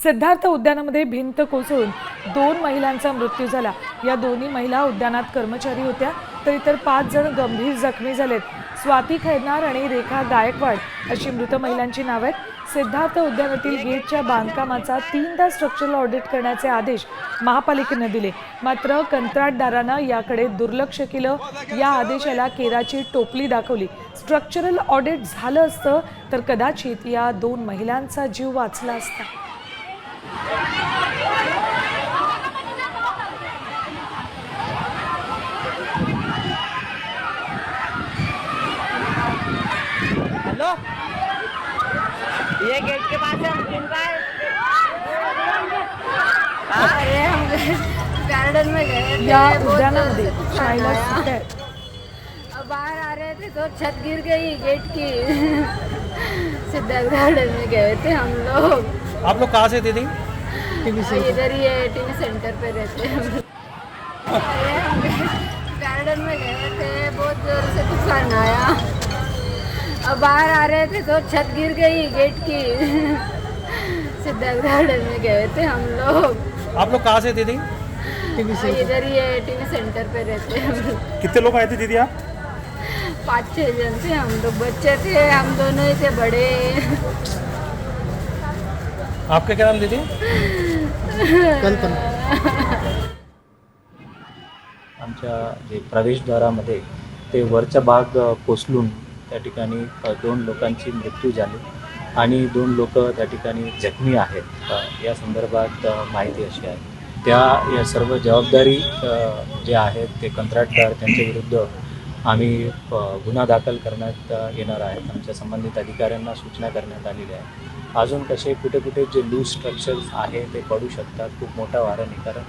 सिद्धार्थ उद्यानामध्ये भिंत कोसळून 2 महिलांचा मृत्यू झाला। या दोन्ही महिला उद्यानात कर्मचारी होत्या, तर इतर 5 जण गंभीर जखमी झालेत। स्वाती खैरनार आणि रेखा गायकवाड अशी मृत महिलांची नावे आहेत। सिद्धार्थ उद्यानातील गेटच्या बांधकामाचा 3दा स्ट्रक्चरल ऑडिट करण्याचे आदेश महापालिकेने दिले, मात्र कंत्राटदारानं याकडे दुर्लक्ष केलं। या आदेशाला केराची टोपली दाखवली। स्ट्रक्चरल ऑडिट झालं असतं तर कदाचित या 2 महिलांचा जीव वाचला असता। हेलो, ये गेट के पास है, हम का है? अरे हम गार्डन में गए थे, या बहुत उद्यानामध्ये जोर से शाळेला आया। सुट्ट्या आहेत। अब बाहर आ रहे थे तो छत गिर गई गेट की। सिद्धार्थ गार्डन में गए थे हम लोग। आप लोग कहाँ से थे दीदी? इधर ही है, टीवी सेंटर पे रहते हैं हम लोग। अरे हम गार्डन में गए थे, बहुत जोर से तूफान आया। अब बाहर आ रहे थे तो छत गिर गई गेट की। सिद्धार्थ गार्डन में गए थे हम लोग। आप लोग कहाँ से थे दीदी? इधर ही है, टीवी सेंटर पे रहते हैं हम लोग। कितने लोग आए थे दीदी आप? 5-6 जन थे हम लोग, बच्चे थे, हम दोनों ही थे बड़े। आपका क्या नाम दीदी? आमच्या जे प्रवेशद्वारामध्ये ते वरचा भाग कोसळून त्या ठिकाणी 2 लोकांची मृत्यू झाली आणि 2 लोक त्या ठिकाणी जखमी आहेत। या संदर्भात माहिती अशी आहे, या सर्व जबाबदारी जे आहेत ते कंत्राटदार त्यांच्या विरुद्ध आम्ही गुन्हा दाखल करण्यात येणार आहेत। आमच्या संबंधित अधिकाऱ्यांना सूचना करण्यात आलेली आहे। अजून कसे कुठे कुठे जे लूज स्ट्रक्चर्स आहे ते पडू शकतात, खूप मोठा वाराने, कारण